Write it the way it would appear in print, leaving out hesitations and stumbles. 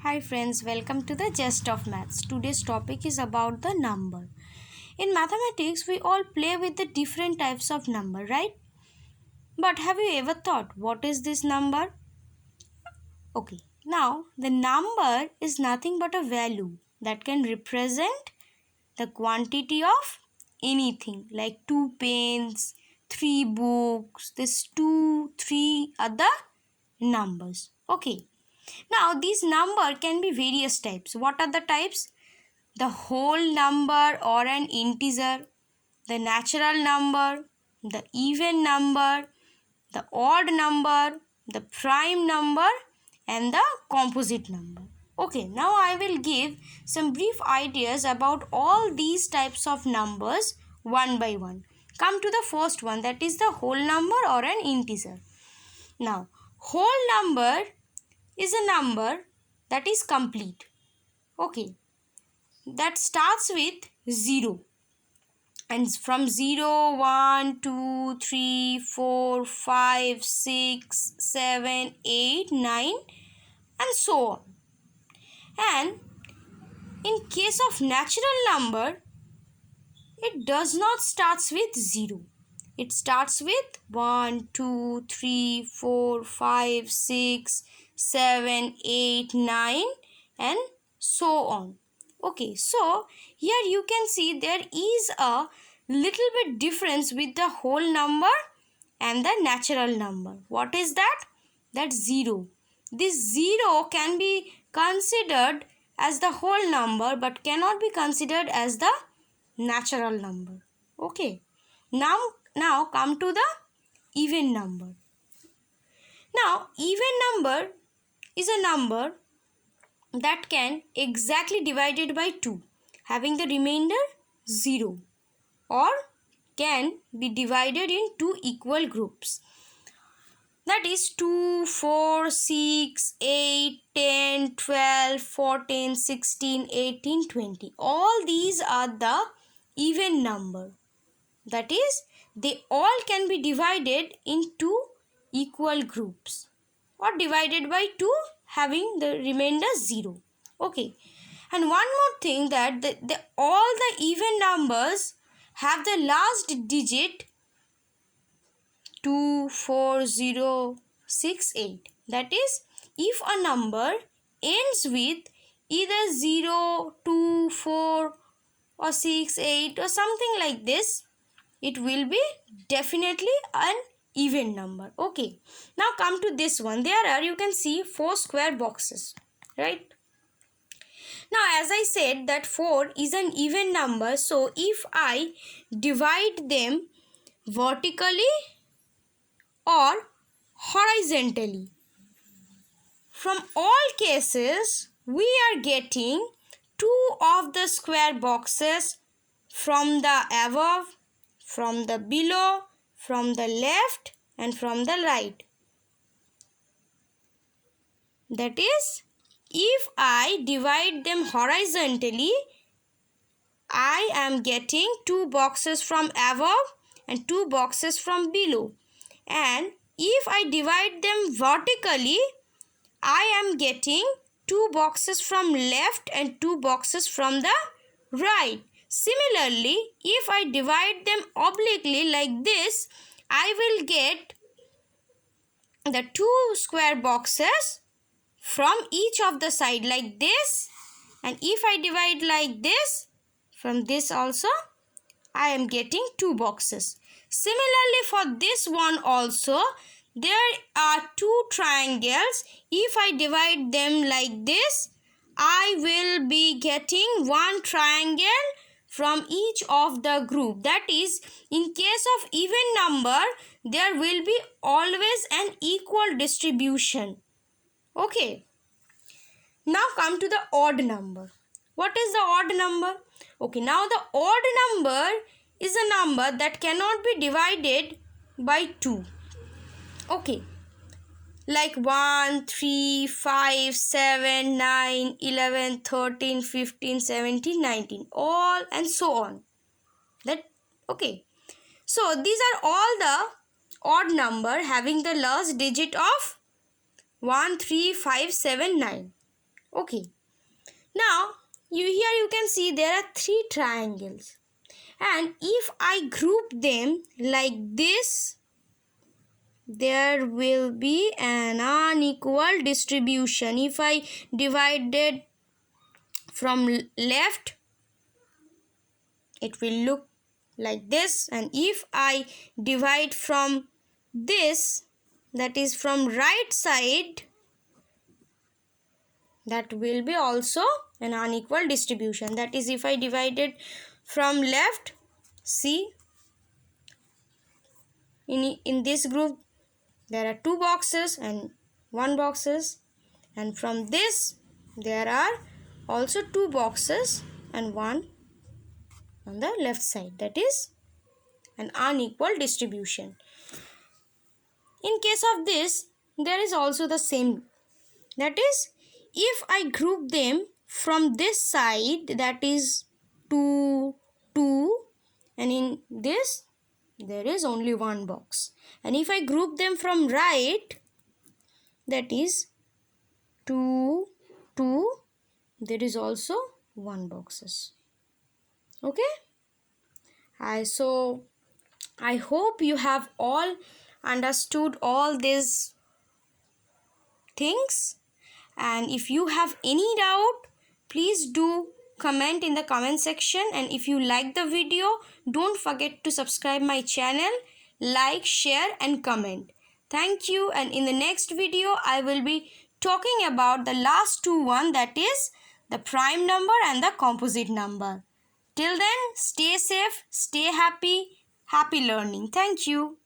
Hi friends, welcome to the Gist of Maths. Today's topic is about the number. In mathematics, we all play with the different types of number, right? But have you ever thought what is this number? Okay, now the number is nothing but a value that can represent the quantity of anything like 2 pens, 3 books, this 2, 3 other numbers. Okay. Now, these number can be various types. What are the types? The whole number or an integer, the natural number, the even number, the odd number, the prime number, and the composite number. Okay, now I will give some brief ideas about all these types of numbers one by one. Come to the first one, that is the whole number or an integer. Now, whole number is a number that is complete. Okay, that starts with 0 and from 0, 1, 2, 3, 4, 5, 6, 7, 8, 9 and so on. And in case of natural number, it does not starts with 0. It starts with 1, 2, 3, 4, 5, 6, 7, 8, 9 and so on. Okay, so here you can see there is a little bit difference with the whole number and the natural number. What is that? That's 0. This 0 can be considered as the whole number but cannot be considered as the natural number. Okay. Now come to the even number. Now even number is a number that can exactly divided by 2 having the remainder 0 or can be divided in two equal groups, that is 2, 4, 6, 8, 10, 12, 14, 16, 18, 20. All these are the even number, that is they all can be divided in two equal groups or divided by 2 having the remainder 0. Okay, and one more thing that all the even numbers have the last digit 24068. That is, if a number ends with either 0, 2, 4 or 6, 8 or something like this, it will be definitely an even number. Okay, now come to this one. There are, you can see 4 square boxes, right? Now as I said that 4 is an even number, so if I divide them vertically or horizontally, from all cases we are getting 2 of the square boxes from the above, from the below, from the left and from the right. That is, if I divide them horizontally, I am getting 2 boxes from above and 2 boxes from below. And if I divide them vertically, I am getting 2 boxes from left and 2 boxes from the right. Similarly, if I divide them obliquely like this, I will get the 2 square boxes from each of the side like this. And if I divide like this, from this also, I am getting 2 boxes. Similarly, for this one also, there are 2 triangles. If I divide them like this, I will be getting 1 triangle from each of the group. That is, in case of even number, there will be always an equal distribution. Okay. Now come to the odd number. What is the odd number? Okay, now the odd number is a number that cannot be divided by 2. Okay, like 1, 3, 5, 7, 9, 11, 13, 15, 17, 19, all and so on. Okay. So these are all the odd number having the last digit of 1, 3, 5, 7, 9. Okay. Now, here you can see there are three triangles. And if I group them like this, there will be an unequal distribution. If I divided from left, it will look like this, and if I divide from this, that is from right side, that will be also an unequal distribution. That is, if I divided from left, see, in this group there are two boxes and one boxes, and from this there are also two boxes and one on the left side. That is an unequal distribution. In case of this, there is also the same. That is, if I group them from this side, that is 2, 2, and in this there is only one box. And if I group them from right, that is 2, 2, there is also one boxes. Okay? I hope you have all understood all these things, and if you have any doubt, please do comment in the comment section. And if you like the video, don't forget to subscribe my channel, like, share and comment. Thank you, and in the next video I will be talking about the last one, that is the prime number and the composite number. Till then, stay safe, stay happy, happy learning. Thank you.